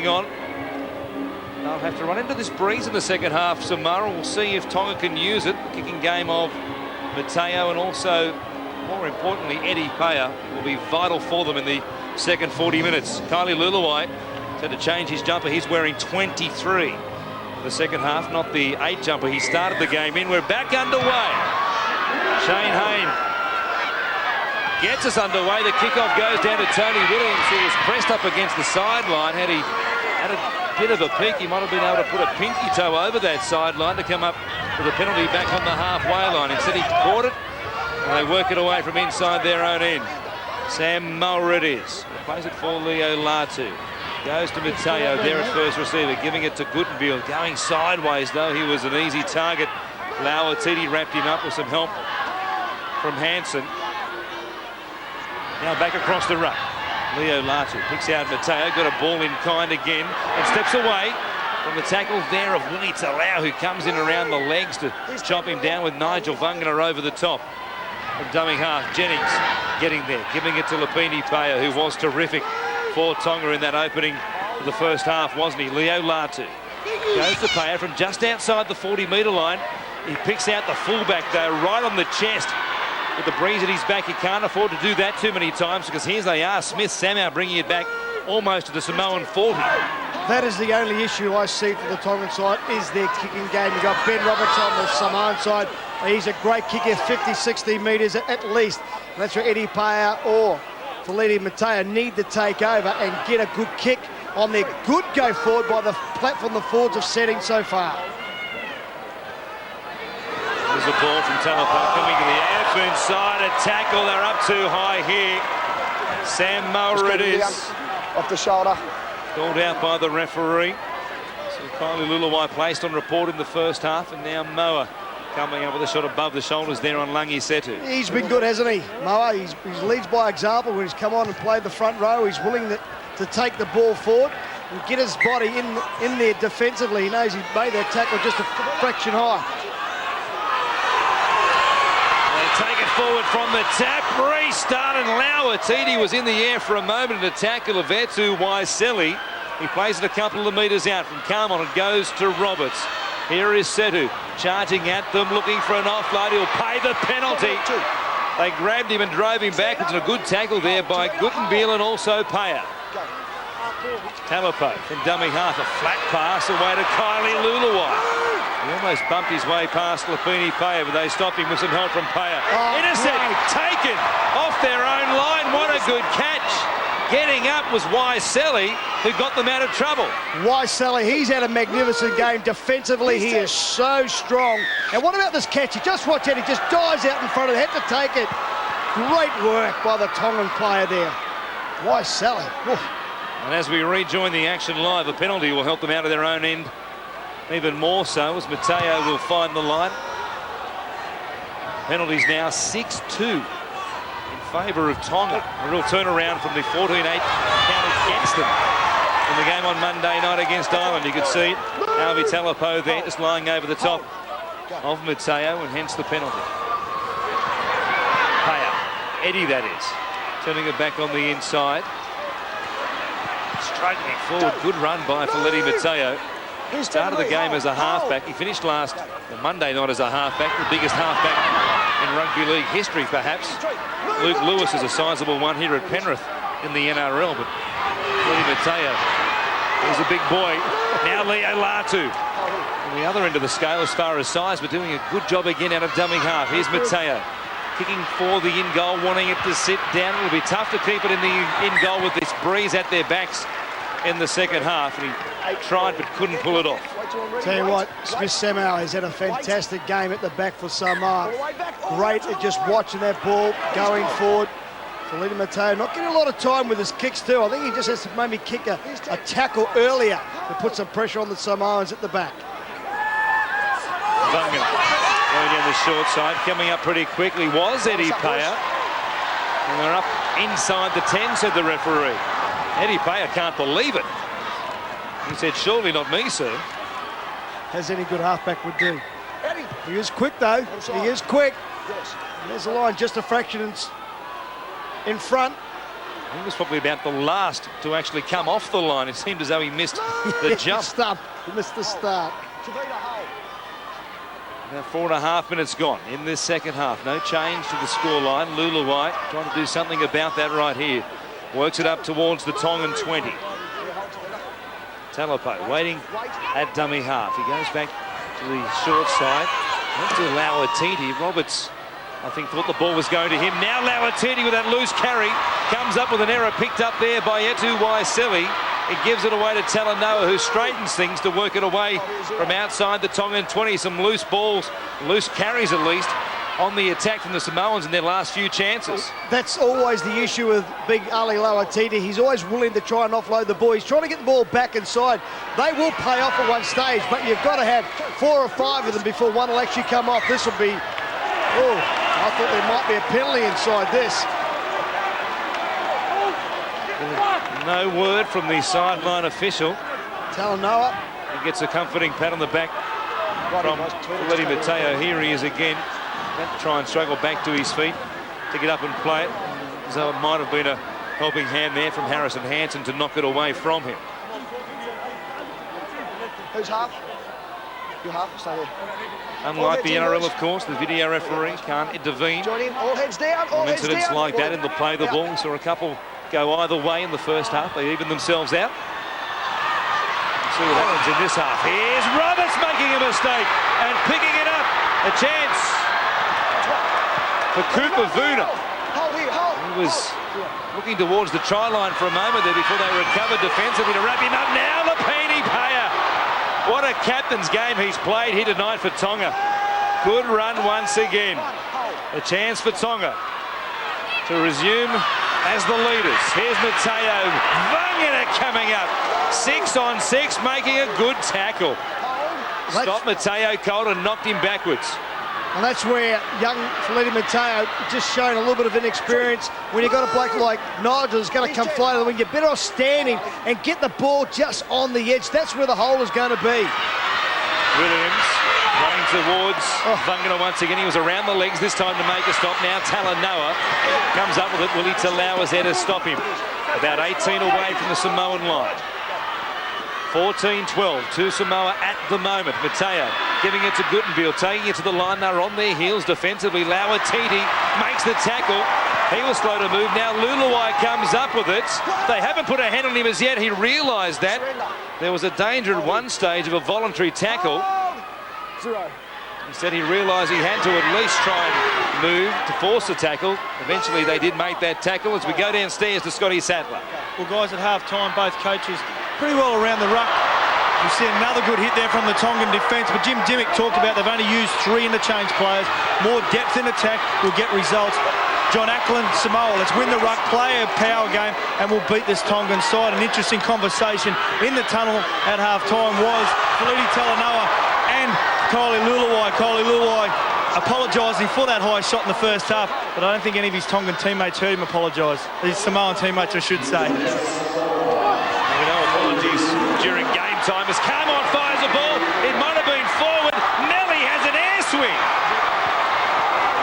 on. They'll have to run into this breeze in the second half, Samoa. We'll see if Tonga can use it. The kicking game of Mateo and also, more importantly, Eddie Paya will be vital for them in the second 40 minutes. Kylie Luluai had to change his jumper. He's wearing 23 for the second half, not the 8 jumper he started the game in. We're back underway. Shane Hayne gets us underway. The kickoff goes down to Tony Williams, who was pressed up against the sideline. Had he had a bit of a peek, he might have been able to put a pinky toe over that sideline to come up with a penalty back on the halfway line. Instead, he caught it, and they work it away from inside their own end. Samoa it is. Plays it for Leo Latu. Goes to Mateo there at first receiver, giving it to Guttenbiel. Going sideways, though, he was an easy target. Lauatiti wrapped him up with some help from Hansen. Now back across the ruck. Leo Latu picks out Mateo, got a ball in kind again, and steps away from the tackle there of Willie Talau, who comes in around the legs to chop him down with Nigel Vungana over the top. From dummy half, Jennings getting there, giving it to Lapini Paya, who was terrific for Tonga in that opening for the first half, wasn't he? Leo Latu goes to Paya from just outside the 40-metre line. He picks out the fullback, though, right on the chest. With the breeze at his back, he can't afford to do that too many times, because here they are, Smith Samoa bringing it back almost to the Samoan 40. That is the only issue I see for the Tongan side, is their kicking game. You've got Ben Roberts on the Samoan side. He's a great kicker, 50, 60 metres at least. And that's where Eddie Paya or Feleti Mateo need to take over and get a good kick on their good go forward by the platform the forwards have setting so far. There's a ball from Taupo coming to the air, inside a tackle. They're up too high here. Samoa it is. Off the shoulder. Called out by the referee. So Kylie Luluai placed on report in the first half, and now Moa coming up with a shot above the shoulders there on Langi Setu. He's been good, hasn't he, Moa? He leads by example when he's come on and played the front row. He's willing to take the ball forward and get his body in there defensively. He knows he made that tackle just a fraction high. Take it forward from the tap, restart, and Lauatiti was in the air for a moment in a tackle of Etu Waiseli. He plays it a couple of metres out from Carmon. It goes to Roberts. Here is Setu charging at them, looking for an offload. He'll pay the penalty. They grabbed him and drove him backwards, and a good tackle there by Guttenbiel and also Paya. Taupo from dummy half, a flat pass away to Kylie Luluai. He almost bumped his way past Lapini Paya, but they stopped him with some help from Paya. Intercept taken off their own line. What a good catch. Getting up was Waiseli, who got them out of trouble. Waiseli, he's had a magnificent game defensively. He is so strong. And what about this catch? You just watch it. He just dives out in front of it. Had to take it. Great work by the Tongan player there. Waiseli. And as we rejoin the action live, a penalty will help them out of their own end. Even more so as Mateo will find the line. Penalties now 6-2 in favour of Tonga. A real turnaround from the 14-8 count against them in the game on Monday night against Ireland. You could see Alvi Taupo there just lying over the top of Mateo, and hence the penalty. Paya, Eddie that is, turning it back on the inside. Straightening forward, good run by Feleti Mateo. He started the game as a halfback. He finished last Monday night as a halfback, the biggest halfback in rugby league history, perhaps. Luke Lewis is a sizable one here at Penrith in the NRL, but Feleti Mateo is a big boy. Now Leo Latu on the other end of the scale as far as size, but doing a good job again out of dummy half. Here's Mateo kicking for the in-goal, wanting it to sit down. It will be tough to keep it in the in-goal with this breeze at their backs in the second half, and he tried but couldn't pull it off. Tell you what, Smith Samoa has had a fantastic game at the back for Samoa. Great at just watching that ball going forward. Feleti Mateo not getting a lot of time with his kicks too. I think he just has to maybe kick a tackle earlier to put some pressure on the Samoans at the back. Vungana going down the short side, coming up pretty quickly was Eddie Paya. And they're up inside the 10, said the referee. Eddie Paya can't believe it. He said, surely not me, sir. As any good halfback would do. He is quick, though. He is quick. And there's the line, just a fraction in front. He was probably about the last to actually come off the line. It seemed as though he missed the jump. He missed the start. About 4.5 minutes gone in this second half. No change to the scoreline. Luluwai trying to do something about that right here. Works it up towards the Tongan 20. Talapo waiting at dummy half. He goes back to the short side. Went to Lauatiti. Roberts, I think, thought the ball was going to him. Now Lauatiti with that loose carry comes up with an error picked up there by Etu Waiseli. It gives it away to Talanoa, who straightens things to work it away from outside the Tongan 20. Some loose balls, loose carries at least, on the attack from the Samoans in their last few chances. That's always the issue with big Ali Lauatiti. He's always willing to try and offload the ball. He's trying to get the ball back inside. They will pay off at one stage, but you've got to have 4 or 5 of them before one will actually come off. This will be... Oh, I thought there might be a penalty inside this. No word from the sideline official. Talanoa. He gets a comforting pat on the back from Felipe Mateo. Here he is again. Had to try and struggle back to his feet to get up and play it. So it might have been a helping hand there from Harrison Hansen to knock it away from him. Who's half? You half, stay there. Unlike the NRL, of course, the video referee can't intervene. Join in, all heads down, all On heads incidents down. like that in the play the ball. We saw a couple go either way in the first half. They even themselves out. Let's see what happens in this half. Here's Roberts making a mistake and picking it up. A chance for Cooper Vuna. He was looking towards the try line for a moment there before they recovered defensively to wrap him up. Now Lapini Paya. What a captain's game he's played here tonight for Tonga. Good run once again. A chance for Tonga to resume as the leaders. Here's Mateo. Vangina coming up. 6 on 6, making a good tackle. Stopped Mateo cold and knocked him backwards. And that's where young Felipe Mateo just showing a little bit of inexperience. When you've got a bloke like Nigel who's going to come fly to the wing, you're better off standing and get the ball just on the edge. That's where the hole is going to be. Williams running towards Vangina once again. He was around the legs this time to make a stop. Now Talanoa comes up with it. Willie Talau is there to stop him. About 18 away from the Samoan line. 14-12 to Samoa at the moment. Mateo giving it to Guttenville, taking it to the line. They're on their heels defensively. Lauatiti makes the tackle. He was slow to move. Now Luluwai comes up with it. They haven't put a hand on him as yet. He realised that there was a danger at one stage of a voluntary tackle. Instead, he realised he had to at least try and move to force the tackle. Eventually, they did make that tackle as we go downstairs to Scotty Sattler. Well, guys, at half-time, both coaches pretty well around the ruck. We see another good hit there from the Tongan defence, but Jim Dimmick talked about they've only used 3 interchange players. More depth in attack will get results. John Ackland, Samoa, let's win the ruck, play a power game, and we'll beat this Tongan side. An interesting conversation in the tunnel at half-time was Felipe Talanoa and Kylie Luluwai. Kylie Luluwai apologising for that high shot in the first half, but I don't think any of his Tongan teammates heard him apologise. His Samoan teammates, I should say. No apologies during game time as Carmine fires a ball. It might have been forward. Melly has an air swing.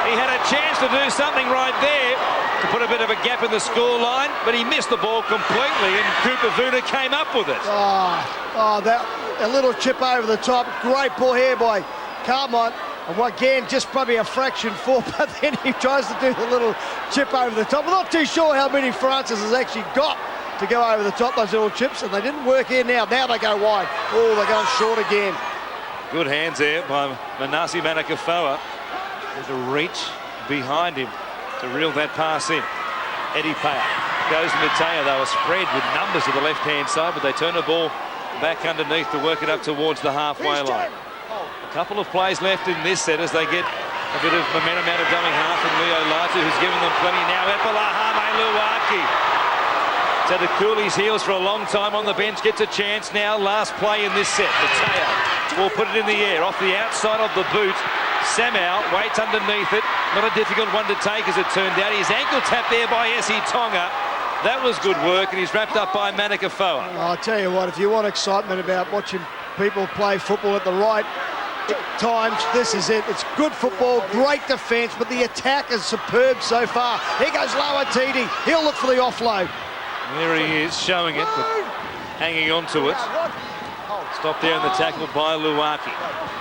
He had a chance to do something right there to put a bit of a gap in the scoreline, but he missed the ball completely and Cooper Vuna came up with it. That a little chip over the top. Great ball here by Carmine. And again, just probably a fraction for, but then he tries to do the little chip over the top. I'm not too sure how many Francis has actually got to go over the top, those little chips, and they didn't work here now. Now they go wide. Oh, they're going short again. Good hands there by Manasi Manakafoa. There's a reach behind him to reel that pass in. Eddie Paya goes to Mateo. They were spread with numbers to the left-hand side, but they turn the ball back underneath to work it up towards the halfway line. A couple of plays left in this set as they get a bit of momentum out of dummy half, and Leo Latu, who's given them plenty now. Epalahame Luaki. So the Coolies heels for a long time on the bench, gets a chance now. Last play in this set. Mateo will put it in the air off the outside of the boot. Samau waits underneath it. Not a difficult one to take as it turned out. His ankle tap there by Esi Tonga. That was good work, and he's wrapped up by Manakafoa. I'll tell you what, if you want excitement about watching people play football at the right times, this is it. It's good football, great defence, but the attack is superb so far. Here goes Lawatiti. He'll look for the offload. There he is, showing it, but hanging on to it. Stopped there in the tackle by Luaki,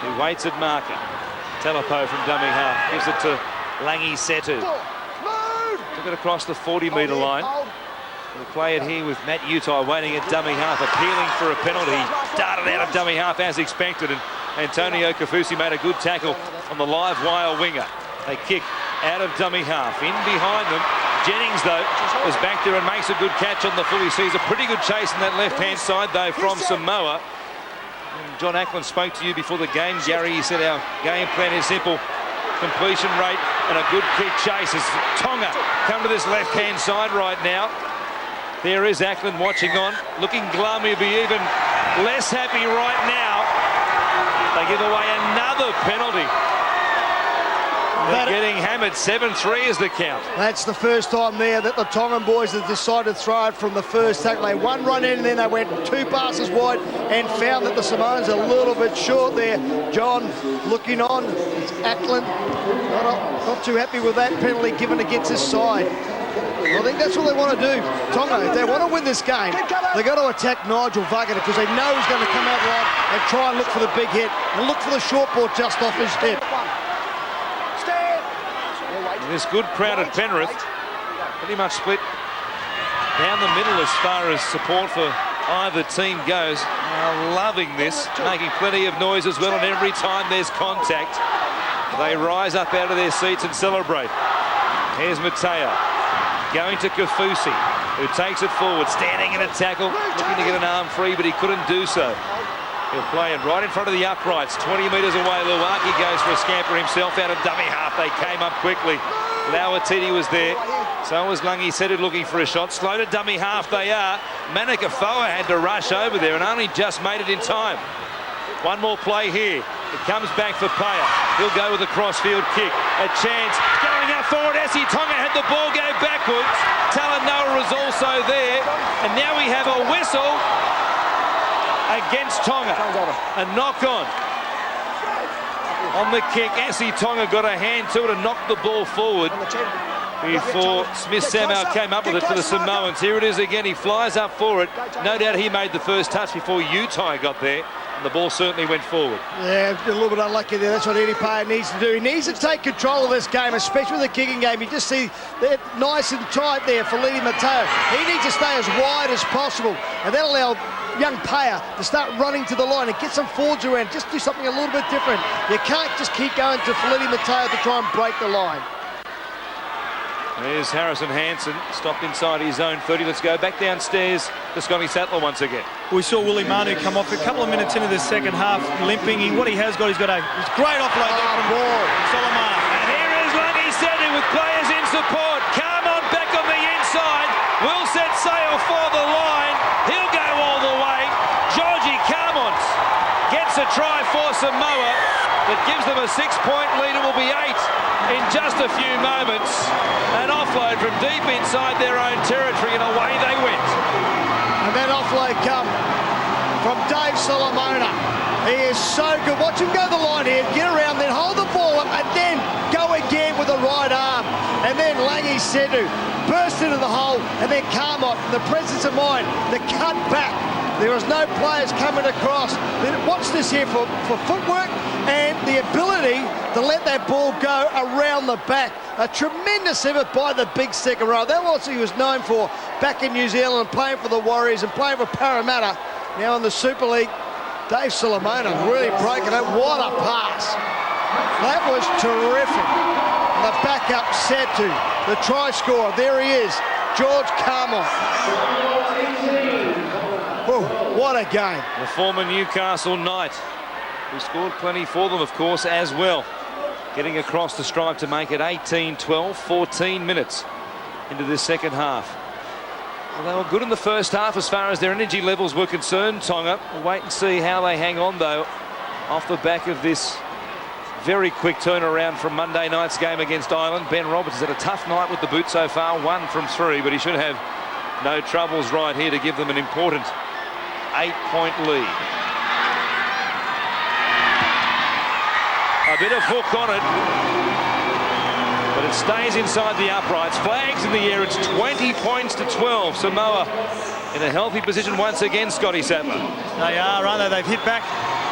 who waits at marker. Telepo from dummy half, gives it to Langi Setu. Took it across the 40-metre line. We'll play it here with Matt Utai waiting at dummy half, appealing for a penalty. Darted out of dummy half as expected, and Antonio Kafusi made a good tackle on the live wire winger. They kick out of dummy half. In behind them, Jennings, though, is back there and makes a good catch on the full. He sees a pretty good chase on that left-hand side, though, from Samoa. And John Ackland spoke to you before the game, Gary. He said our game plan is simple. Completion rate and a good kick chase as Tonga come to this left-hand side right now. There is Ackland watching on, looking glum. He'll be even less happy right now. They give away another penalty. They're getting hammered. 7-3 is the count. That's the first time there that the Tongan boys have decided to throw it from the first tackle. They one run in and then they went 2 passes wide and found that the Samoans are a little bit short there. John looking on. It's Ackland. Not too happy with that penalty given against his side. I think that's what they want to do. Tonga, if they want to win this game, they've got to attack Nigel Vagana because they know he's going to come out right and try and look for the big hit and look for the short ball just off his head. This good crowd at Penrith pretty much split down the middle as far as support for either team goes. Loving this, making plenty of noise as well, and every time there's contact, they rise up out of their seats and celebrate. Here's Mateo. Going to Kafusi, who takes it forward, standing in a tackle, looking to get an arm free, but he couldn't do so. He'll play it right in front of the uprights, 20 metres away. Luaki goes for a scamper himself out of dummy half. They came up quickly. Lawatiti was there. So was Langi Setu looking for a shot. Slow to dummy half they are. Manikafoa had to rush over there and only just made it in time. One more play here. It comes back for Paya. He'll go with a crossfield kick. A chance going up forward. Essie Tonga had the ball go backwards. Talanoa is also there. And now we have a whistle against Tonga. A knock on the kick. Essie Tonga got a hand to it and knocked the ball forward before Smith-Samuel came up with it for the Samoans. Here it is again. He flies up for it. No doubt he made the first touch before Utai got there. And the ball certainly went forward. Yeah, a little bit unlucky there. That's what Eddie Paya needs to do. He needs to take control of this game, especially with the kicking game. You just see they're nice and tight there for Lili Mateo. He needs to stay as wide as possible, and that'll allow young Paya to start running to the line and get some forwards around. Just do something a little bit different. You can't just keep going to Lili Mateo to try and break the line. There's Harrison Hansen, stopped inside his own 30. Let's go back downstairs to Scotty Sattler once again. We saw Willie Manu come off a couple of minutes into the second half, limping. What he has got, he's got a great offload there from Solomon. And here is Langi Setu with players in support. Carmon back on the inside. Will set sail for the line. He'll go all the way. Georgie Carmons gets a try for Samoa that gives them a 6-point lead. It will be 8 in just a few moments. An offload from deep inside their own territory, and away they went. And that offload come from Dave Solomona. He is so good. Watch him go the line here, get around, then hold the ball up, and then go again with the right arm. And then Langi Setu burst into the hole, and then Carmot, the presence of mind, the cut back. There was no players coming across. Watch this here for footwork and the ability to let that ball go around the back. A tremendous effort by the big second row. That was what he was known for back in New Zealand, playing for the Warriors and playing for Parramatta. Now in the Super League, Dave Solomona really breaking it. What a pass. That was terrific. The backup Setu, the try scorer. There he is, George Carmon. Oh, what a game. The former Newcastle Knight, who scored plenty for them, of course, as well. Getting across the stripe to make it 18-12, 14 minutes into this second half. Well, they were good in the first half as far as their energy levels were concerned, Tonga. We'll wait and see how they hang on, though, off the back of this very quick turnaround from Monday night's game against Ireland. Ben Roberts has had a tough night with the boot so far, 1 from 3, but he should have no troubles right here to give them an important 8-point lead. A bit of hook on it. But it stays inside the uprights. Flags in the air. It's 20 points to 12. Samoa in a healthy position once again, Scotty Sattler. They are, aren't they? They've hit back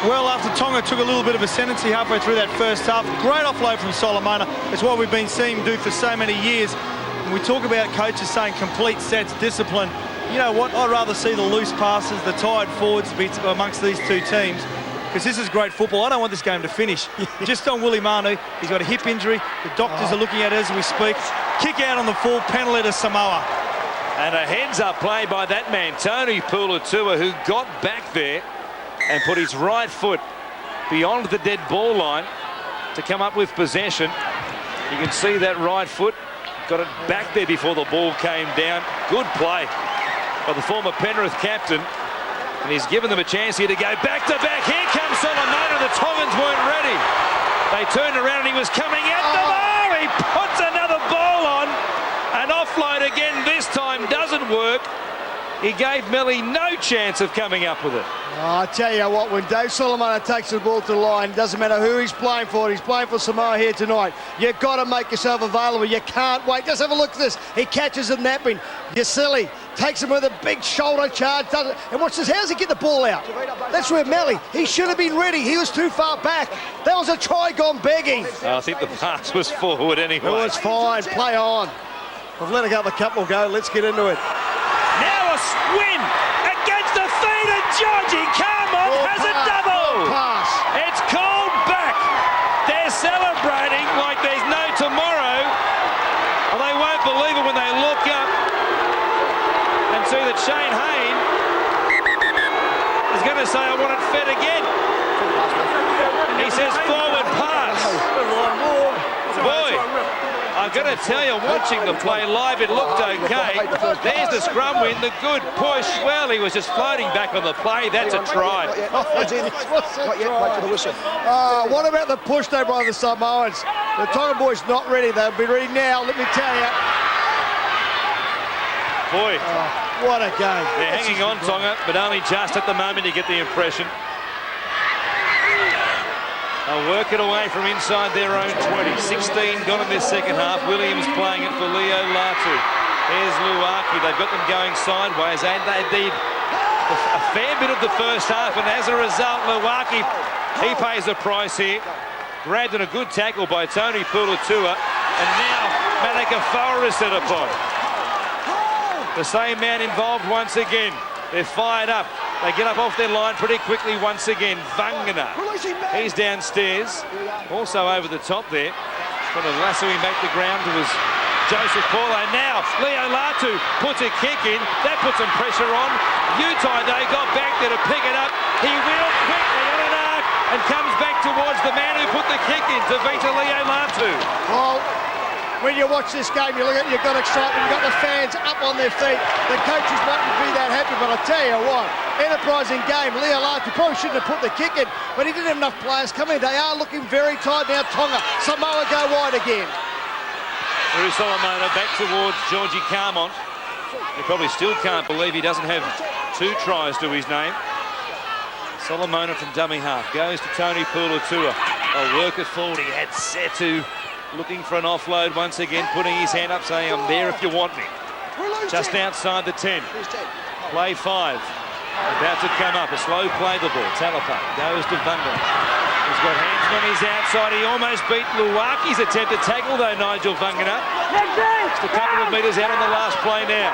well after Tonga took a little bit of ascendancy halfway through that first half. Great offload from Solomona. It's what we've been seeing him do for so many years. When we talk about coaches saying complete sets, discipline, you know what? I'd rather see the loose passes, the tired forwards amongst these two teams, because this is great football. I don't want this game to finish. Just on Willie Manu, he's got a hip injury. The doctors are looking at it as we speak. Kick out on the full, penalty to Samoa. And a heads-up play by that man, Tony Puletua, who got back there and put his right foot beyond the dead ball line to come up with possession. You can see that right foot got it back there before the ball came down. Good play by the former Penrith captain. And he's given them a chance here to go back-to-back. Here comes Solomona. The Tongans weren't ready. They turned around and he was coming at them. Oh, he puts another ball on. An offload again this time doesn't work. He gave Melly no chance of coming up with it. I tell you what, when Dave Solomona takes the ball to the line, doesn't matter who he's playing for. He's playing for Samoa here tonight. You've got to make yourself available. You can't wait. Just have a look at this. He catches him napping. You're silly. Takes him with a big shoulder charge. Does it. And watch this. How does he get the ball out? That's where Melly. He should have been ready. He was too far back. That was a try gone begging. I think the pass was forward anyway. It was fine. Play on. We've let a couple go. Let's get into it. Now a swing against the feet of Georgie. Carmon has a double. Pass. It's called back. They're celebrating like there's no tomorrow. Well, they won't believe it when they look up and see that Shane Hayne is going to say, I want it fed again. He says forward pass. Boy, I've got to tell you, watching the play live, it looked okay. There's the scrum win, the good push. Well, he was just floating back on the play. That's a try. What about the push though by the Samoans? The Tonga boys not ready. They'll be ready now, let me tell you. Boy. What a game. They're hanging on, Tonga, but only just at the moment you get the impression. They'll work it away from inside their own 20. 16 gone in this second half. Williams playing it for Leo Latu. There's Luaki. They've got them going sideways, and they did a fair bit of the first half, and as a result, Luaki, he pays the price here. Grabbed in a good tackle by Tony Puletua, and now Manakafoa is set upon. The same man involved once again. They're fired up. They get up off their line pretty quickly once again. Vangana, he's downstairs, also over the top there. Trying to lasso him back to ground to his Joseph Paulo. Now Leo Latu puts a kick in. That puts some pressure on. Utai Day got back there to pick it up. He will quickly on an arc and comes back towards the man who put the kick in, to Vita Leo Latu. Well, when you watch this game, you look at, you've got excitement, you've got the fans up on their feet. The coaches mightn't be that happy, but I tell you what, enterprising game. Leo Latu probably shouldn't have put the kick in, but he didn't have enough players coming in. They are looking very tight now. Tonga, Samoa go wide again. Through Solomona, back towards Georgie Carmon. He probably still can't believe he doesn't have 2 tries to his name. Solomona from dummy half goes to Tony Puletua. They'll work it forward. He had Setu looking for an offload once again, putting his hand up, saying, I'm there if you want me. Just outside the 10. Play 5. About to come up. A slow play the ball. Talapa goes to Vanga. He's got hands on his outside. He almost beat Luaki's attempt to tackle, though, Nigel Vangana. Just a couple of metres out on the last play now.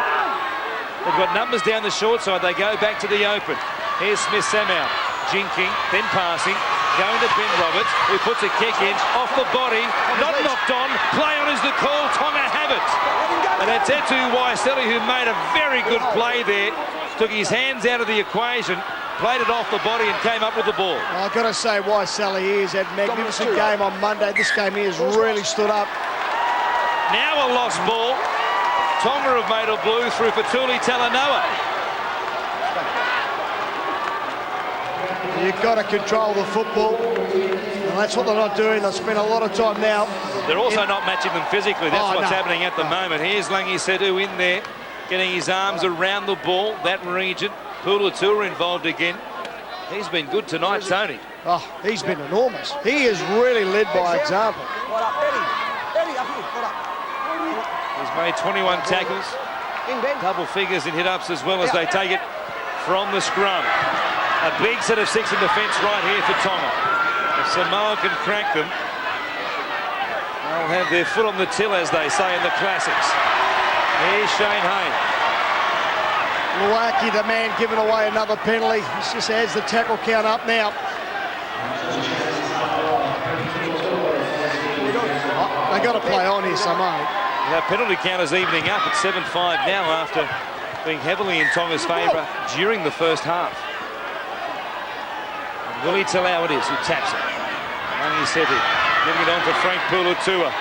They've got numbers down the short side. They go back to the open. Here's Smith-Samuel. Jinking, then passing. Going to Ben Roberts, who puts a kick in, off the body, not knocked on, play on is the call, Tonga have it. And it's Etu Waiselli who made a very good play there, took his hands out of the equation, played it off the body and came up with the ball. I've got to say, Waiselli has had a magnificent game on Monday. This game here has really stood up. Now a lost ball. Tonga have made a blue through Fatuli Talanoa. You've got to control the football, and that's what they're not doing. They've spent a lot of time now. They're also not matching them physically. That's what's happening at the moment. Here's Langi Sedu in there, getting his arms around the ball, that region. Puletua involved again. He's been good tonight, Tony. Oh, he's been enormous. He has really led by example. He's made 21 tackles, double figures in hit-ups as well as they take it from the scrum. A big set of 6 in defence right here for Tonga. If Samoa can crack them, they'll have their foot on the till, as they say in the classics. Here's Shane Hay. Luaki, the man, giving away another penalty. This just adds the tackle count up now. Oh, they got to play on here somehow. The penalty count is evening up at 7-5 now after being heavily in Tonga's favour during the first half. And will he tell how it is? Who taps it? Only Sevi giving it on for Frank Pulutua.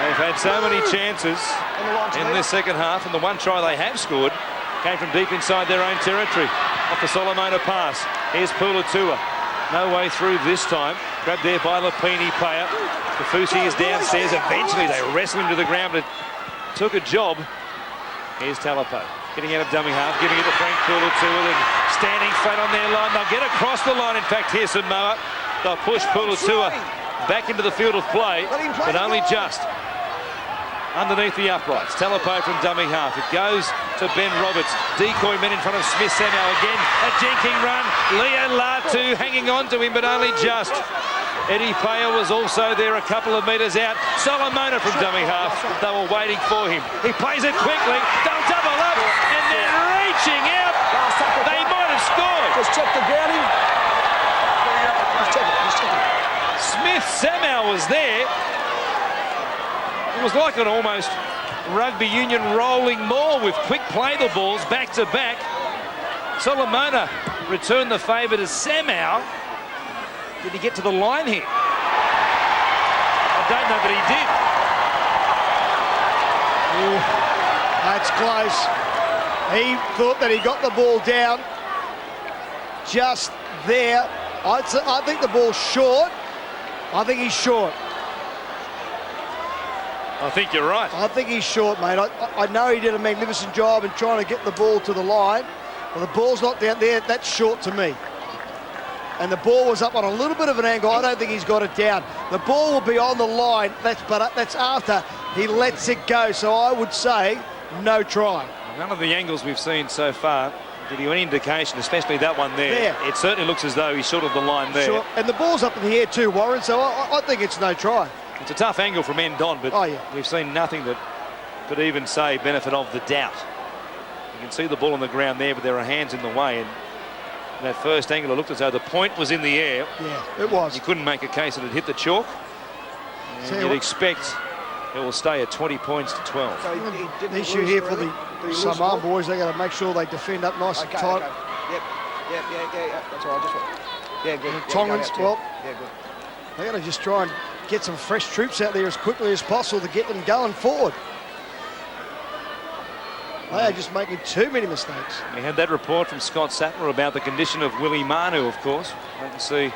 They've had so many chances in this second half, and the one try they have scored came from deep inside their own territory. Off the Solomona pass. Here's Pulutua. No way through this time. Grabbed there by Lapini Paya. Kafusi is downstairs. Eventually they wrestle him to the ground. It took a job. Here's Talapo. Getting out of dummy half. Giving it to Frank Pulutua. Then standing flat on their line. They'll get across the line. In fact, here's Samoa. They'll push Pulutua back into the field of play. But only just underneath the uprights. Talapo from dummy half. It goes to Ben Roberts. Decoy men in front of Smith Samuel again. A jinking run. Leo Latu hanging on to him, but only just. Eddie Paya was also there a couple of metres out. Solomona from dummy half. They were waiting for him. He plays it quickly. They'll double up and then reaching out. They might have scored. Just check the grounding. Just check it. Smith Samuel was there. It was like an almost rugby union rolling maul with quick play the balls back to back. Solomona returned the favour to Samoa. Did he get to the line here? I don't know that he did. Ooh, that's close. He thought that he got the ball down just there. I think the ball's short. I think he's short. I think you're right. I think he's short, mate. I know he did a magnificent job in trying to get the ball to the line. Well, the ball's not down there. That's short to me. And the ball was up on a little bit of an angle. I don't think he's got it down. The ball will be on the line. That's after he lets it go. So I would say no try. None of the angles we've seen so far give you any indication, especially that one there. It certainly looks as though he's short of the line there. Sure. And the ball's up in the air too, Warren. So I think it's no try. It's a tough angle from end on, but we've seen nothing that could even say benefit of the doubt. You can see the ball on the ground there, but there are hands in the way. And that first angle, it looked as though the point was in the air. Yeah, it was. You couldn't make a case that it hit the chalk. And you'd expect it will stay at 20 points to 12. So the issue here for the Samoa boys, they got to make sure they defend up nice and tight. Yep. That's all right. Good. And the Tongans, well, they got to just try and get some fresh troops out there as quickly as possible to get them going forward. They are just making too many mistakes. We had that report from Scott Sattler about the condition of Willie Manu, of course. Wait and see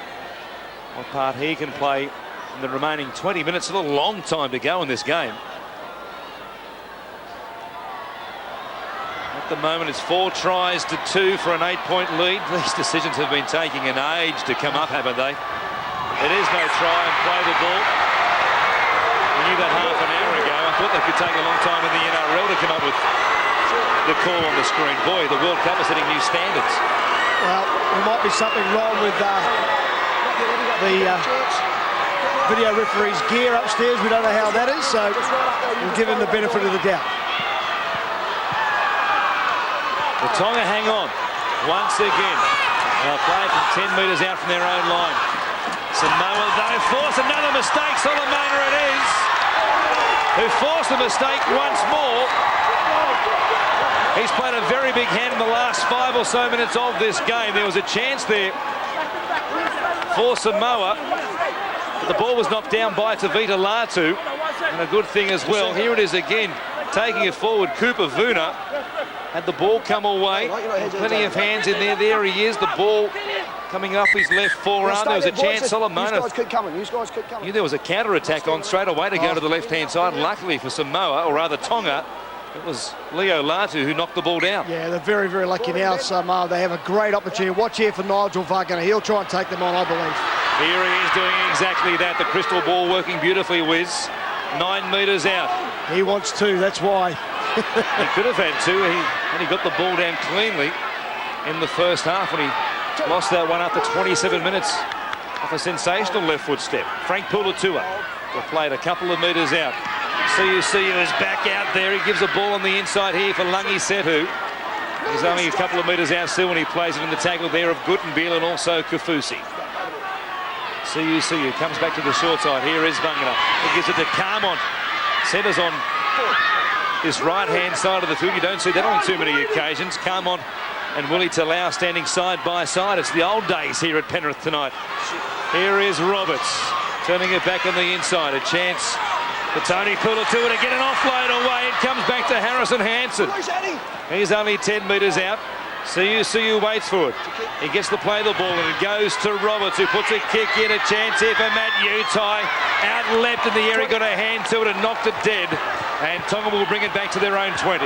what part he can play in the remaining 20 minutes. Still a long time to go in this game. At the moment, it's 4 tries to 2 for an 8-point lead. These decisions have been taking an age to come up, haven't they? It is no try and play the ball. We knew that half an hour ago. I thought they could take a long time in the NRL to come up with the call on the screen. Boy, the World Cup is setting new standards. Well, there might be something wrong with the video referee's gear upstairs. We don't know how that is, so we'll give him the benefit of the doubt. The Tonga hang on once again. They'll play from 10 metres out from their own line. Samoa, they force another mistake. Solomona it is, who forced the mistake once more. He's played a very big hand in the last 5 or so minutes of this game. There was a chance there for Samoa, but the ball was knocked down by Tavita Latu, and a good thing as well. Here it is again, taking it forward. Cooper Vuna had the ball come away. Plenty of hands in there. There he is, the ball coming up his left forearm. There was a chance Solomona knew there was a counter-attack on straight away to go to the left-hand side. Luckily for Samoa, or rather Tonga, It was Leo Latu who knocked the ball down. Yeah, they're very, very lucky now, Samoa. They have a great opportunity. Watch here for Nigel Vagana. He'll try and take them on, I believe. Here he is doing exactly that. The crystal ball working beautifully, Wiz. 9 metres out. He wants two, that's why. He could have had two. He got the ball down cleanly in the first half when he lost that one after 27 minutes off a sensational left foot step. Frank Pulatua played a couple of metres out. Siu is back out there. He gives a ball on the inside here for Lungi Setu. He's only a couple of metres out still when he plays it in the tackle there of Gutenbiel and also Kafusi. Siu comes back to the short side. Here is Vangana. He gives it to Carmont. Centres on this right-hand side of the field. You don't see that on too many occasions. Carmont and Willie Talau standing side by side. It's the old days here at Penrith tonight. Here is Roberts turning it back on the inside. A chance for Tony Pulatua to get an offload away. It comes back to Harrison Hansen. He's only 10 metres out. Siu waits for it. He gets to play the ball and it goes to Roberts, who puts a kick in. A chance here for Matt Utai. Out left in the air, he got a hand to it and knocked it dead. And Tonga will bring it back to their own 20.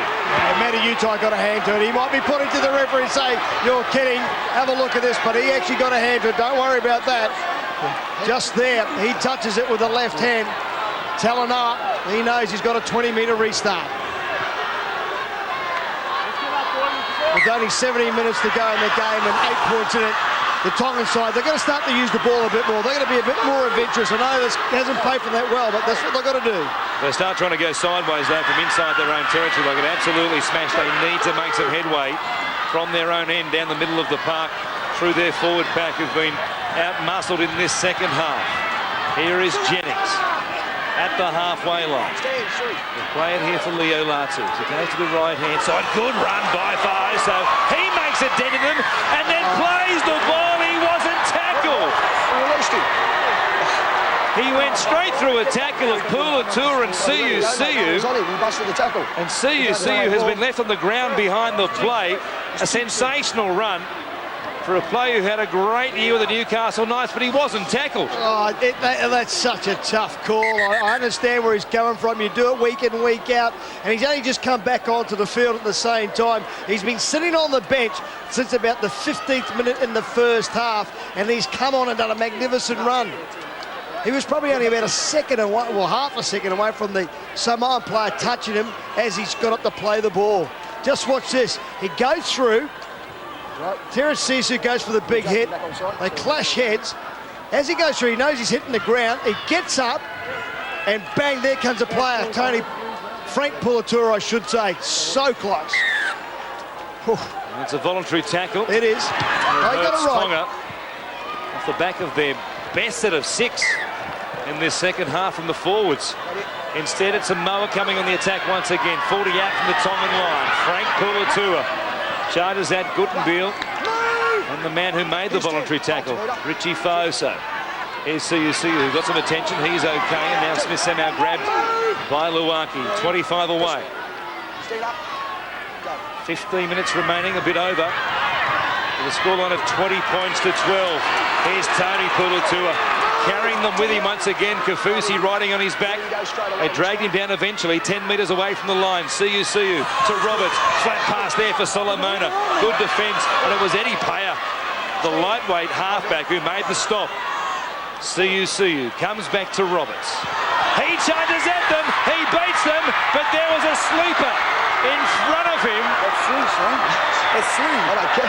Matty Utai got a hand to it. He might be putting to the referee and saying, "You're kidding, have a look at this," but he actually got a hand to it. Don't worry about that. Just there, he touches it with the left hand. Talanoa, he knows he's got a 20-metre restart. With only 17 minutes to go in the game and 8 points in it, the Tongan side, they're going to start to use the ball a bit more. They're going to be a bit more adventurous. I know this hasn't played from that well, but that's what they've got to do. They start trying to go sideways, though, from inside their own territory. They can absolutely smash. They need to make some headway from their own end down the middle of the park through their forward pack, who've been out-muscled in this second half. Here is Jennings at the halfway line. We'll play it here for Leo Latu. He goes to the right-hand side. Good run by Faoso. He makes a dent in them and then plays the ball. He wasn't tackled. He went straight through a tackle of Pulatua and Siu. And Siu has been left on the ground behind the play. A sensational run for a player who had a great year with the Newcastle Knights, but he wasn't tackled. Oh, that's such a tough call. I understand where he's coming from. You do it week in, week out, and he's only just come back onto the field at the same time. He's been sitting on the bench since about the 15th minute in the first half, and he's come on and done a magnificent run. He was probably only about a second away, well, half a second away from the Samoan player touching him as he's got up to play the ball. Just watch this. He goes through. Terence Sisu goes for the big hit. They clash heads. As he goes through, he knows he's hitting the ground. He gets up, and bang, there comes a player. Frank Pulatua, I should say. So close. It's a voluntary tackle. It is. They got it right. Tonga off the back of their best set of 6 in this second half from the forwards. Instead, it's Samoa coming on the attack once again. 40 out from the Tongan line. Frank Pulatua charges at Gutenbiel and the man who made the voluntary tackle, Richie Faoso. Here's Siu, who got some attention. He's okay, and now Smith somehow grabbed by Luaki. 25 away. 15 minutes remaining, a bit over. With a scoreline of 20 points to 12. Here's Tony Pulatua carrying them with him once again. Kafusi riding on his back. They dragged him down eventually, 10 metres away from the line. Siu to Roberts. Flat pass there for Solomona. Good defence, and it was Eddie Payer, the lightweight halfback, who made the stop. Siu comes back to Roberts. He charges at them. He beats them, but there was a sleeper in front of him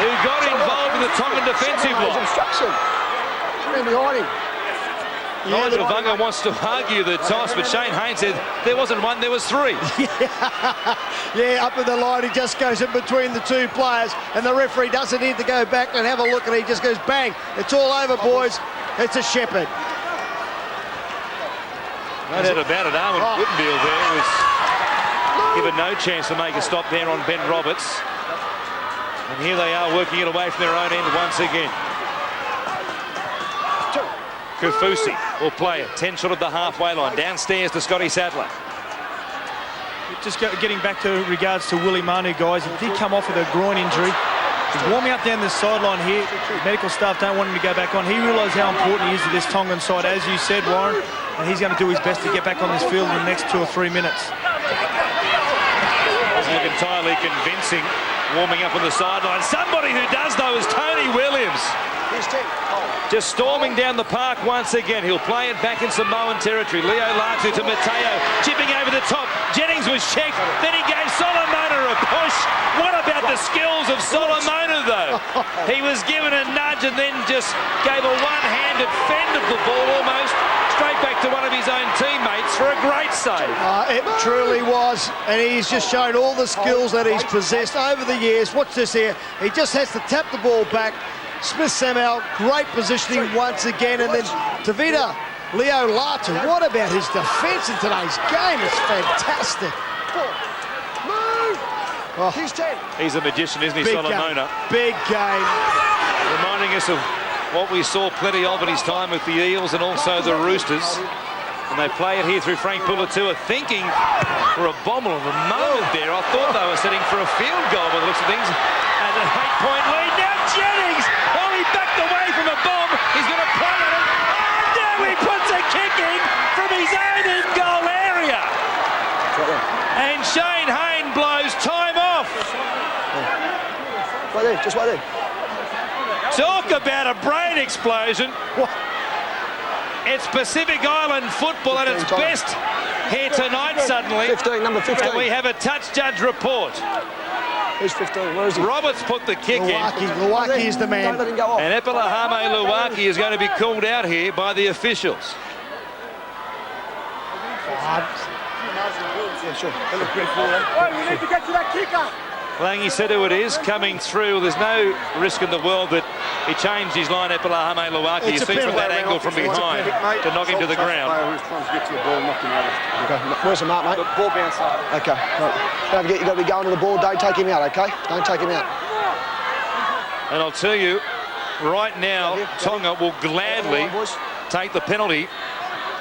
who got involved in the Tongan defensive line. Behind him. Nigel Vanga wants to argue the toss, but Shane Haynes said there wasn't one, there was 3. Yeah, up in the line, he just goes in between the two players, and the referee doesn't need to go back and have a look, and he just goes bang. It's all over, boys. It's a shepherd. No doubt about it. Armand Gutenbiel there was given no chance to make a stop there on Ben Roberts. And here they are working it away from their own end once again. Kafusi will play it. 10 shot of the halfway line. Downstairs to Scotty Sadler. Just getting back to regards to Willie Manu, guys. He did come off with a groin injury. He's warming up down the sideline here. Medical staff don't want him to go back on. He realised how important he is to this Tongan side, as you said, Warren. And he's going to do his best to get back on this field in the next 2 or 3 minutes. look entirely convincing, warming up on the sideline. Somebody who does, though, is Tony Williams. Just storming down the park once again. He'll play it back in Samoan territory. Leo Latu to Mateo, chipping over the top. Jennings was checked, then he gave Solomona a push. What about the skills of Solomona, though? He was given a nudge and then just gave a one-handed fend of the ball almost straight back to one of his own teammates for a great save. It truly was, and he's just shown all the skills that he's possessed over the years. Watch this here. He just has to tap the ball back. Smith Samuel, great positioning once again, and then Tavita Leo Latu. What about his defence in today's game? It's fantastic. Oh. He's a magician, isn't he, Big Solomona? Big game. Reminding us of what we saw plenty of in his time with the Eels and also the Roosters. And they play it here through Frank Pulatua, thinking for a bomb of a moment there. I thought they were setting for a field goal by the looks of things. And an 8-point lead. Now Jennings! Oh, he backed away from a bomb. He's going to play at it. And now he puts a kick in from his own in-goal area. And Shane Hayne blows time off. Right there, just right there. Talk about a brain explosion. It's Pacific Island football at its best here tonight suddenly. 15, number 15. And we have a touch judge report. Who's 15? Where is he? Roberts put the kick Luaki is the man. Don't let him go off. in. And Epelahame Luaki is going to be called out here by the officials. Yeah, sure. We need to get to that kicker. Langy said who it is coming through. There's no risk in the world that he changed his line. Epelahame Luaki, you see from that angle from behind to knock him to the ground. Who's trying to get to the ball, knock him out. Okay. Where's the mark, mate? The ball bounce up. Okay. Right. Don't forget, you've got to be going to the ball. Don't take him out, okay? Don't take him out. And I'll tell you, right now, Tonga will gladly take the penalty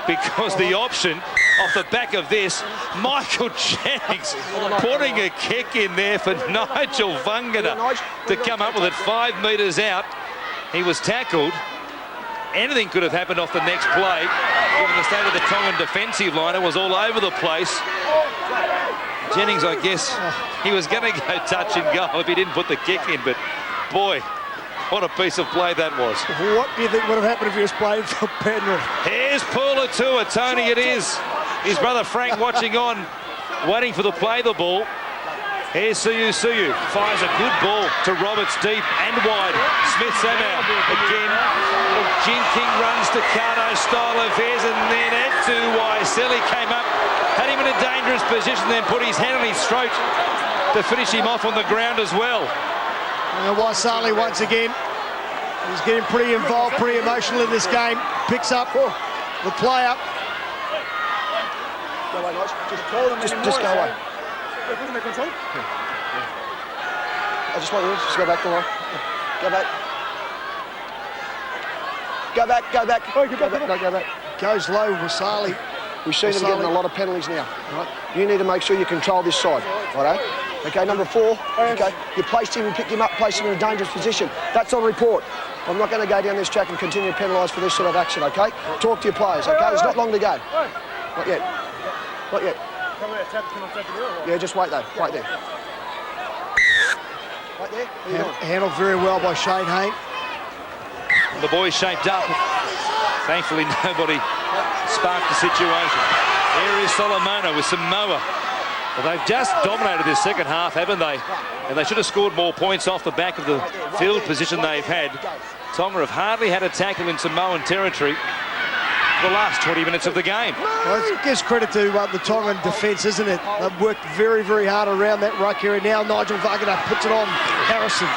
because the option off the back of this, Michael Jennings putting a kick in there for Nigel Vungana to come up with it 5 metres out. He was tackled. Anything could have happened off the next play. Given the state of the Tongan defensive line, it was all over the place. Jennings, I guess, he was going to go touch and goal if he didn't put the kick in, but boy, what a piece of play that was. What do you think would have happened if he was playing for Penrith? Here's Pulatua, Tony, it is. His brother Frank watching on, waiting for the play the ball. Here's Suyu. Fires a good ball to Roberts deep and wide. Smith Samuel again. Jinking runs to Kato, style affairs, and then Etu Waiseli came up, had him in a dangerous position, then put his hand on his throat to finish him off on the ground as well. And Waiseli once again, he's getting pretty involved, pretty emotional in this game. Picks up the player. Go away, guys. Just go away. I just want you to just go back, come on. Go back. Go back. Go back. Goes low, Waiseli. We've seen him getting a lot of penalties now. Right? You need to make sure you control this side. Righto? Okay, number 4. Okay, you placed him and picked him up, placed him in a dangerous position. That's on report. I'm not going to go down this track and continue to penalise for this sort of action, okay? Talk to your players, okay? There's not long to go. Not yet. Not yet. Yeah, just wait though. Wait there. Right there. Handled very well by Shane Hayne. The boys shaped up. Thankfully, nobody sparked the situation. Here is Solomona with Samoa. Well, they've just dominated this second half, haven't they? And they should have scored more points off the back of the field position they've had. Tonga have hardly had a tackle in Samoan territory for the last 20 minutes of the game. Well, it gives credit to the Tongan defence, isn't it? They've worked very, very hard around that ruck area. Now Nigel Vungana puts it on Harrison.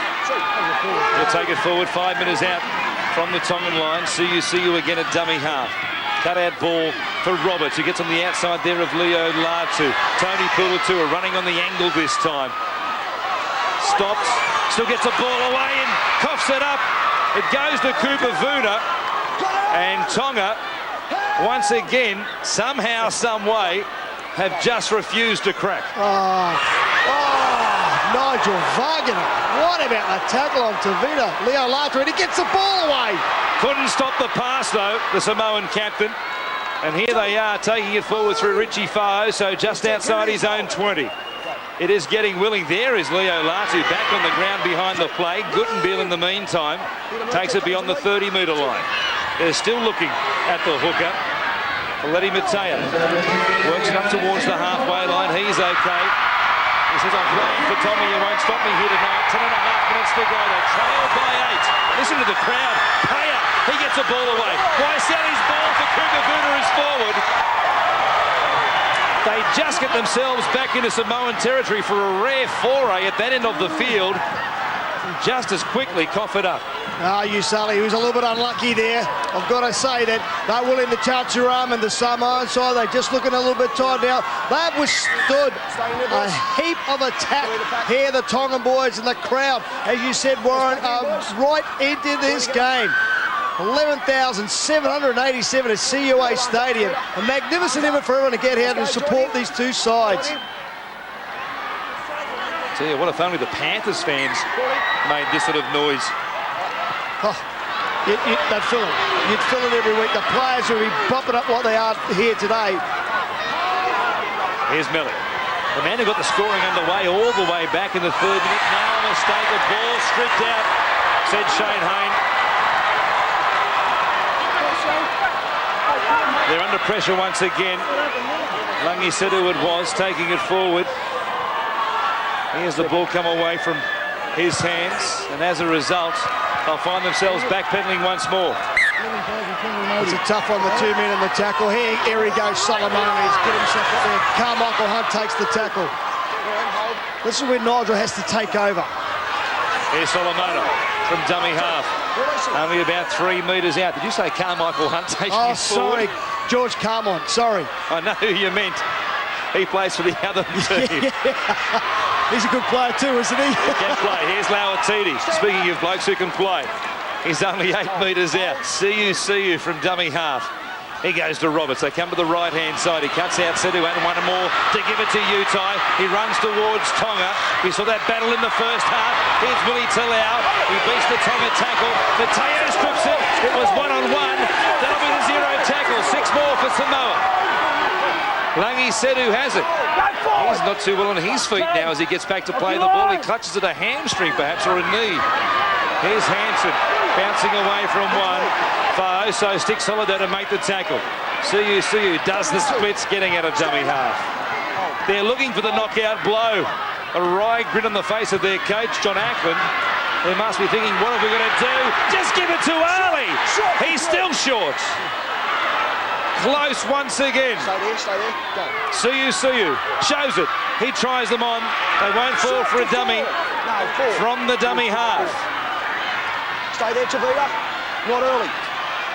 He'll take it forward, 5 minutes out from the Tongan line. See you again at dummy half. Cut-out ball for Roberts, who gets on the outside there of Leo Latu. Tony Pulatua running on the angle this time. Stops, still gets a ball away and coughs it up. It goes to Cooper Vuna. And Tonga, once again, somehow, some way, have just refused to crack. Nigel Vungana. What about the tackle on Tavita Leo Latu? And he gets the ball away. Couldn't stop the pass, though, the Samoan captain. And here they are, taking it forward through Richie Fa'o, so just outside his own 20. It is getting willing. There is Leo Latu back on the ground behind the plate. Guttenbeil in the meantime takes it beyond the 30-metre line. They're still looking at the hooker. Letty Mateo works it up towards the halfway line. He's okay. He says, I'm playing for Tommy. You won't stop me here tonight. 10.5 minutes to go. They trail by 8. Listen to the crowd. Payer, he gets a ball away. Waiselli's ball for Cooper Vuna is forward. They just get themselves back into Samoan territory for a rare foray at that end of the field. Just as quickly cough it up. Usali, who's a little bit unlucky there. I've got to say that they're willing to charge your arm and the Samoan side. They're just looking a little bit tired now. They've withstood a heap of attack here, the Tongan boys and the crowd, as you said, Warren, right into this game. 11,787 at CUA Stadium. A magnificent effort for everyone to get out and support these two sides. Tell you what, if only the Panthers fans made this sort of noise. Oh, they'd fill it. You'd fill it every week. The players will be bumping up what they are here today. Here's Melly. The man who got the scoring underway all the way back in the 3rd minute. Now a mistake. The ball stripped out, said Shane Hayne. They're under pressure once again. Langi Sedu it was, taking it forward. Here's the ball come away from his hands, and as a result, they'll find themselves backpedaling once more. It's a tough one, the 2 men in the tackle. Here he goes, Solomon. He's get himself up there. Carmichael Hunt takes the tackle. This is where Nigel has to take over. Here's Solomona from dummy half. Only about 3 metres out. Did you say Carmichael Hunt taking it forward? Sorry, George Carmont, sorry. I know who you meant. He plays for the other team. He's a good player too, isn't he? He can play. Here's Lauatiti. Speaking of blokes who can play. He's only 8 metres out. See you from dummy half. He goes to Roberts. They come to the right-hand side. He cuts out Sedu and one more to give it to Utai. He runs towards Tonga. We saw that battle in the first half. Here's Willie Talau. He beats the Tonga tackle. Mateo strips it. It was 1-on-1. That'll be the 0 tackle. 6 more for Samoa. Langi Sedu has it. He's not too well on his feet now as he gets back to play the ball. He clutches at a hamstring perhaps or a knee. Here's Hansen bouncing away from one. Fa'oso sticks solid there to make the tackle. Suyu does the splits, getting out of dummy half. They're looking for the knockout blow. A wry grin on the face of their coach, John Ackland. They must be thinking, what are we going to do? Just give it to Ali. He's still short. Close once again. Stay there, go. Suyu shows it. He tries them on. They won't fall for a dummy from the dummy half. Stay there, Tavita. Not early.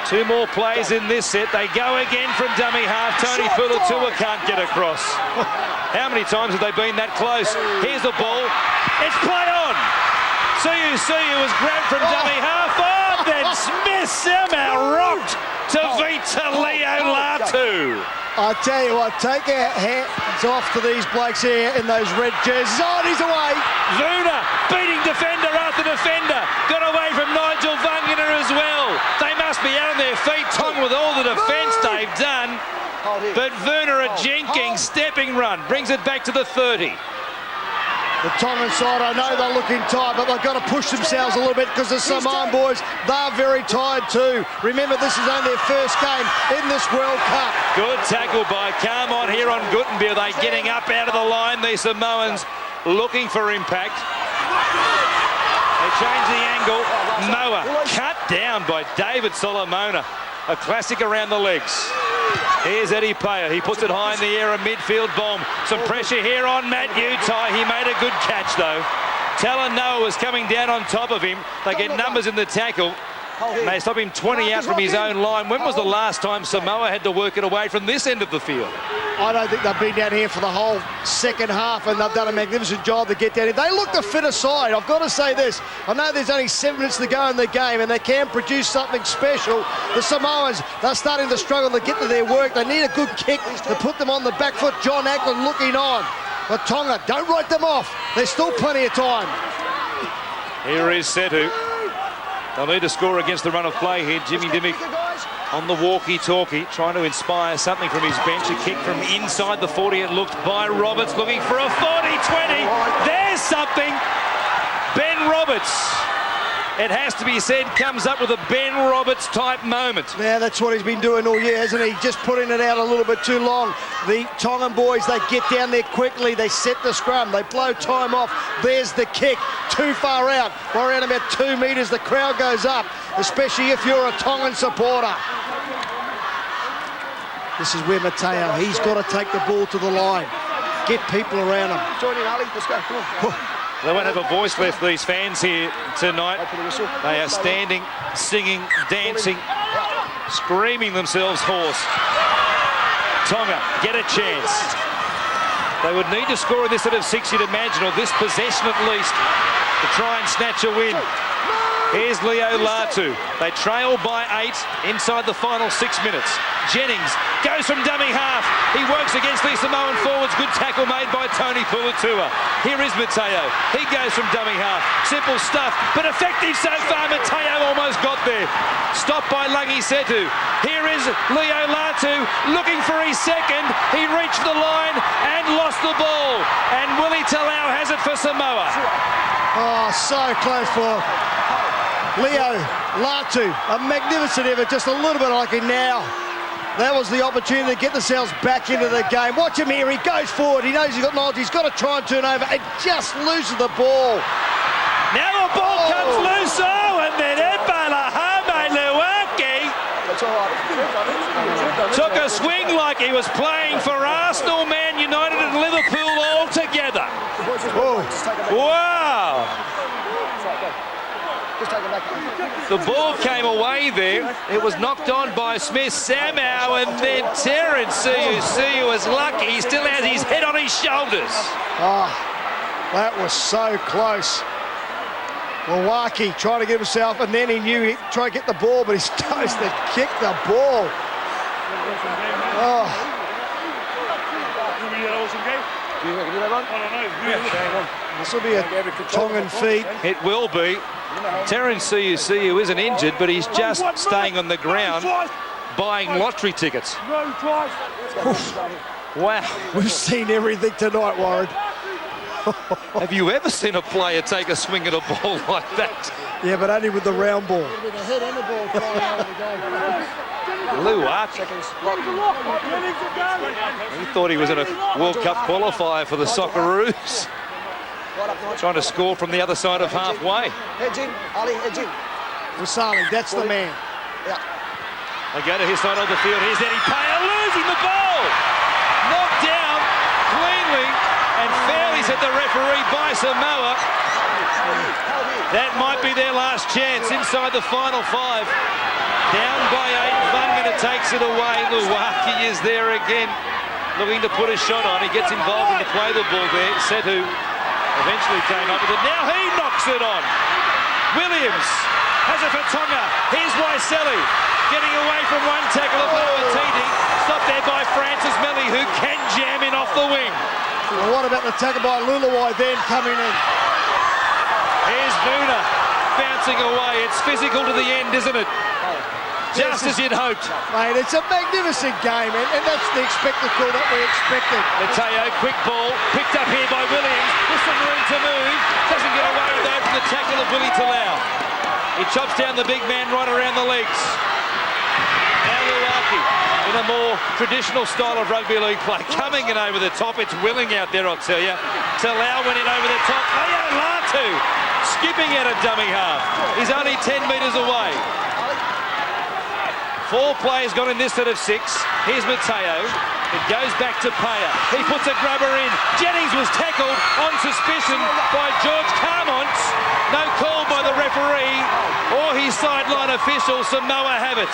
2 more plays in this set. They go again from dummy half. Tony Fulatua can't get across. How many times have they been that close? Here's the ball. It's play on. Suyu was grabbed from dummy half. Oh, then Smith somehow rocked to Vita Leo Latu. I tell you what, take our hands off to these blokes here in those red jerseys. Oh, and he's away. Vuna beating defender after defender. Got away from Nigel Vungana as well. They must be out on their feet, Tonga, with all the defence they've done. But Vuna, a jinking stepping run, brings it back to the 30. The Tongan side, I know they're looking tired, but they've got to push themselves a little bit because the Samoan boys, they're very tired too. Remember, this is only their first game in this World Cup. Good tackle by Carmont here on Guttenbeil. They're getting up out of the line, these Samoans looking for impact. They change the angle. Moa cut down by David Solomona. A classic around the legs. Here's Eddie Payer. He puts it high in the air, a midfield bomb. Some pressure here on Matt Utai. He made a good catch, though. Talanoa was coming down on top of him. They get numbers in the tackle. They stop him 20 out from his own line. When was the last time Samoa had to work it away from this end of the field? I don't think they've been down here for the whole second half, and they've done a magnificent job to get down here. They look the fitter side. I've got to say this. I know there's only 7 minutes to go in the game, and they can produce something special. The Samoans, they're starting to struggle to get to their work. They need a good kick to put them on the back foot. John Ackland looking on. But Tonga, don't write them off. There's still plenty of time. Here is Setu. They'll need to score against the run of play here. Jimmy Dimmick on the walkie-talkie, trying to inspire something from his bench. A kick from inside the 40, it looked by Roberts, looking for a 40-20. There's something. Ben Roberts, it has to be said, comes up with a Ben Roberts type moment. Yeah, that's what he's been doing all year, hasn't he? Just putting it out a little bit too long. The Tongan boys, they get down there quickly, they set the scrum, they blow time off. There's the kick, too far out. By around about 2 metres, the crowd goes up, especially if you're a Tongan supporter. This is where Mateo, he's got to take the ball to the line. Get people around him. Join in, Ali. Let's go. Come on. They won't have a voice left, these fans here tonight. They are standing, singing, dancing, screaming themselves hoarse. Tonga get a chance. They would need to score in this set of 6, you'd imagine, or this possession at least, to try and snatch a win. Here's Leo Latu. They trail by 8 inside the final 6 minutes. Jennings goes from dummy half. He works against the Samoan forwards. Good tackle made by Tony Pulutua. Here is Mateo. He goes from dummy half. Simple stuff, but effective so far. Mateo almost got there. Stopped by Lungi Setu. Here is Leo Latu looking for his second. He reached the line and lost the ball. And Willie Talau has it for Samoa. Oh, so close for Leo Latu. A magnificent effort, just a little bit like it now. That was the opportunity to get themselves back into the game. Watch him here, he goes forward. He knows he's got knowledge. He's got to try and turn over and just loses the ball. Now the ball comes loose, and then Ebalahame Lewaki took a swing like he was playing for Arsenal, Man United and Liverpool all together. Wow. The ball came away there. It was knocked on by Smith somehow, and then Terence Siu was lucky. He still has his head on his shoulders. Oh, that was so close. Milwaukee trying to get himself, and then he knew he'd try to get the ball, but he's supposed to kick the ball. Oh. This will be a Tongan feat. It will be. Terence Siu isn't injured, but he's just staying on the ground buying lottery tickets. Wow. We've seen everything tonight, Warren. Have you ever seen a player take a swing at a ball like that? Yeah, but only with the round ball. Luak. He thought he was in a World Cup qualifier for the Socceroos. Trying to score from the other side of halfway. Heads in, Ali, heads in. Wasali, that's the man. Yeah. They go to his side of the field. Here's Eddie Paya losing the ball. Knocked down cleanly and fairly, said the referee, by Samoa. That might be their last chance inside the final 5. Down by 8. Vangana takes it away. Luwaki is there again, looking to put a shot on. He gets involved in the play the ball there. Setu eventually came up with it. Now he knocks it on. Williams has it for Tonga. Here's Waiselli getting away from one tackle of Lauatiti. Stopped there by Francis Melly, who can jam in off the wing. Well, what about the tackle by Luluwai then coming in? Here's Boona bouncing away. It's physical to the end, isn't it? Just as you'd hoped. Mate, it's a magnificent game, and that's the spectacle that we expected. Mateo, quick ball, picked up here by Williams, with some room to move. Doesn't get away though from the tackle of Willie Talau. He chops down the big man right around the legs. Now Luaki, in a more traditional style of rugby league play, coming in over the top. It's willing out there, I'll tell you. Talau went in over the top. Leo Latu, skipping out of dummy half. He's only 10 metres away. 4 players gone in this set of 6. Here's Mateo. It goes back to Paya. He puts a grubber in. Jennings was tackled on suspicion by George Carmont. No call by the referee or his sideline official. Samoa have it.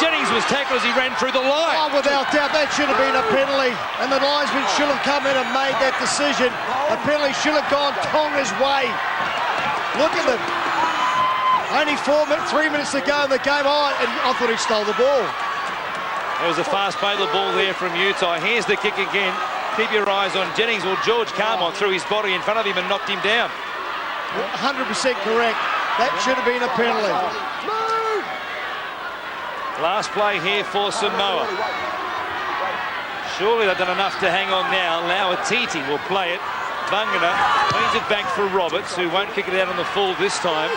Jennings was tackled as he ran through the line. Oh, without doubt, that should have been a penalty. And the linesman should have come in and made that decision. A penalty should have gone Tonga's way. Look at them. Only 3 minutes to go in the game. Oh, and I thought he stole the ball. There was a fast play the ball there from Utah. Here's the kick again. Keep your eyes on Jennings. Well, George Carmont threw his body in front of him and knocked him down. 100% correct. That should have been a penalty. Last play here for Samoa. Surely they've done enough to hang on now. Lauatiti will play it. Vangana cleans it back for Roberts, who won't kick it out on the full this time.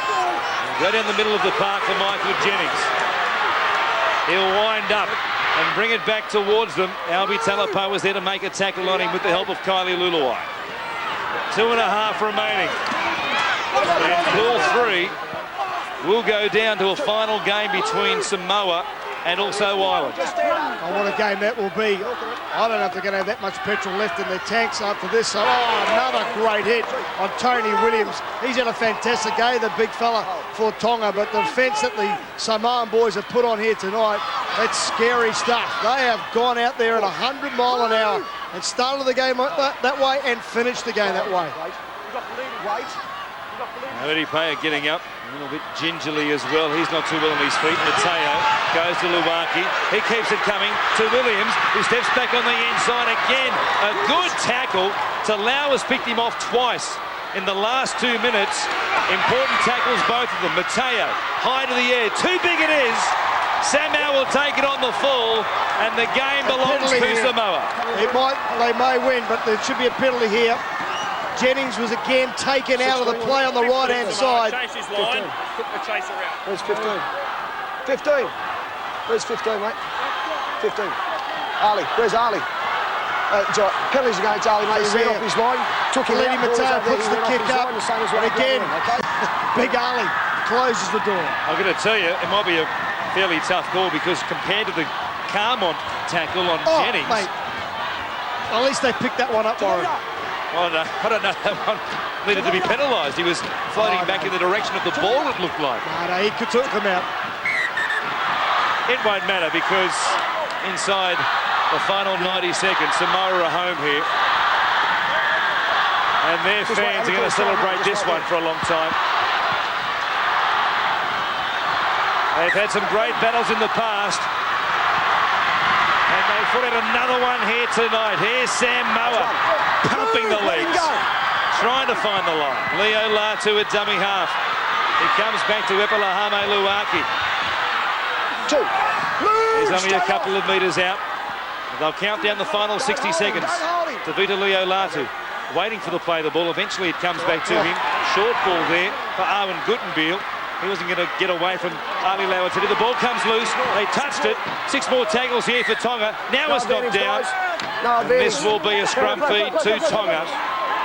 Go down the middle of the park for Michael Jennings. He'll wind up and bring it back towards them. Albi Talapo was there to make a tackle on him with the help of Kylie Luluai. 2.5 remaining. And pool 3 will go down to a final game between Samoa and also Ireland. Oh, what a game that will be. I don't know if they're going to have that much petrol left in their tanks after this. So, another great hit on Tony Williams. He's had a fantastic game, the big fella for Tonga. But the defence that the Samoan boys have put on here tonight, that's scary stuff. They have gone out there at 100 mile an hour and started the game that way and finished the game that way. Eddie Payer getting up a little bit gingerly as well. He's not too well on his feet. Mateo goes to Luaki. He keeps it coming to Williams, who steps back on the inside again. A good tackle. Talauas picked him off twice in the last 2 minutes. Important tackles, both of them. Mateo, high to the air. Too big it is. Samoa will take it on the full, and the game belongs to Samoa. They may win, but there should be a penalty here. Jennings was again taken out of the play on the right-hand side. Chase his line, put the chaser out. Where's 15? 15. Where's 15, mate? 15. Ali, where's Ali? Penalties against Ali, mate. He ran off his line, took him out. Mateo puts the kick up, and again, Big Ali closes the door. I'm going to tell you, it might be a fairly tough call because compared to the Carmont tackle on Jennings... Mate, at least they picked that one up, Warren. Oh, no, I don't know, that one needed to be penalised. He was floating back in the direction of the ball, it looked like. No, he took him out. It won't matter because inside the final 90 seconds, Samoa are home here. And their fans are going to celebrate this one for a long time. They've had some great battles in the past. And they put out another one here tonight. Here's Samoa pumping the legs, trying to find the line. Leo Latu at dummy half. He comes back to Epalahame Luaki. He's only a couple of metres out. They'll count down the final 60 seconds. Tavita Leo Latu waiting for the play of the ball. Eventually it comes back to him. Short ball there for Arwen Guttenbiel. He wasn't going to get away from Ali Lauatiti. The ball comes loose. They touched it. 6 more tackles here for Tonga. Now it's knocked down. And this will be a scrum feed to Tonga.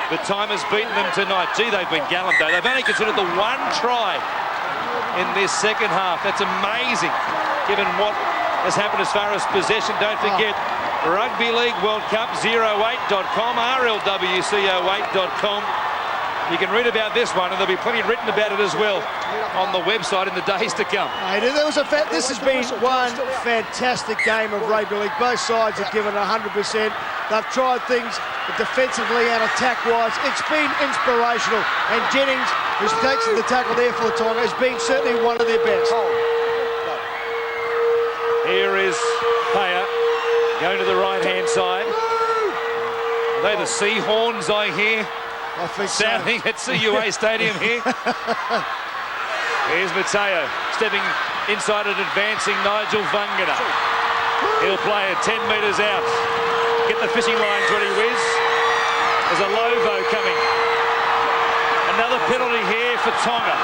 The time has beaten them tonight. Gee, they've been gallant though. They've only considered the 1 try in this second half. That's amazing, given what has happened as far as possession. Don't forget, Rugby League World Cup 08.com, RLWCO8.com. You can read about this one, and there'll be plenty written about it as well on the website in the days to come. This has been one fantastic game of rugby league. Both sides have given 100%. They've tried things defensively and attack-wise. It's been inspirational. And Jennings, who's taken the tackle there for the Tonga, has been certainly one of their best. Here is Payer going to the right-hand side. Are they the sea horns I hear? I think sounding at CUA Stadium here. Here's Mateo stepping inside and advancing Nigel Vangana. He'll play it 10 metres out. Get the fishing lines ready, Wiz. There's a Lovo coming. Another penalty here for Tonga.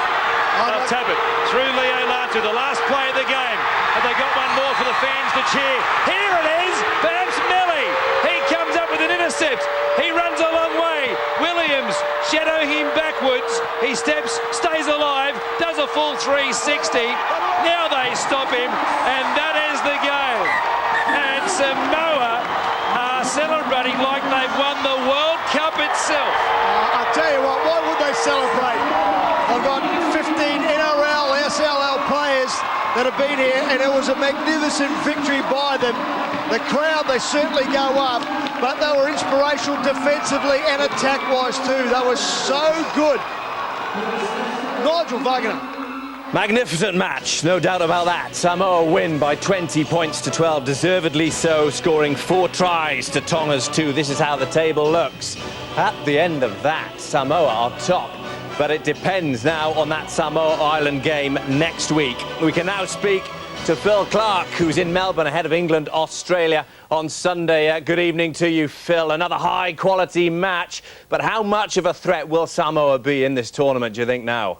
They'll tap it through Leo Latu, the last play of the game. Have they got one more for the fans to cheer? Here it is, perhaps Melly. He comes up with an intercept. He runs a long way. Williams shadowing him backwards. He steps, stays alive, does a full 360. Now they stop him, and that is the game. And Samoa are celebrating like they've won the World Cup itself. I tell you what, why would they celebrate? I've got 15 NRL, SLL players that have been here, and it was a magnificent victory by them. The crowd, they certainly go up, but they were inspirational defensively and attack-wise too. They were so good. Nigel Vangana. Magnificent match, no doubt about that. Samoa win by 20 points to 12, deservedly so, scoring 4 tries to Tonga's 2. This is how the table looks. At the end of that, Samoa are top. But it depends now on that Samoa Island game next week. We can now speak to Phil Clark, who's in Melbourne ahead of England, Australia on Sunday. Good evening to you, Phil. Another high-quality match, but how much of a threat will Samoa be in this tournament, do you think, now?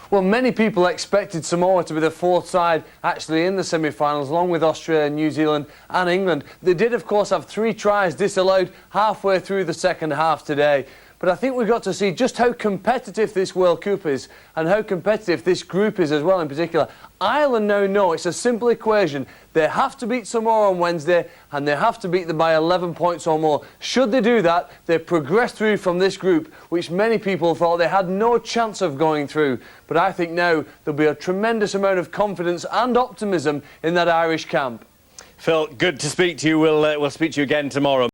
Well, many people expected Samoa to be the fourth side actually in the semi-finals, along with Australia, New Zealand and England. They did, of course, have 3 tries disallowed halfway through the second half today. But I think we've got to see just how competitive this World Cup is and how competitive this group is as well in particular. Ireland now know it's a simple equation. They have to beat Samoa on Wednesday and they have to beat them by 11 points or more. Should they do that, they progress through from this group, which many people thought they had no chance of going through. But I think now there'll be a tremendous amount of confidence and optimism in that Irish camp. Phil, good to speak to you. We'll speak to you again tomorrow.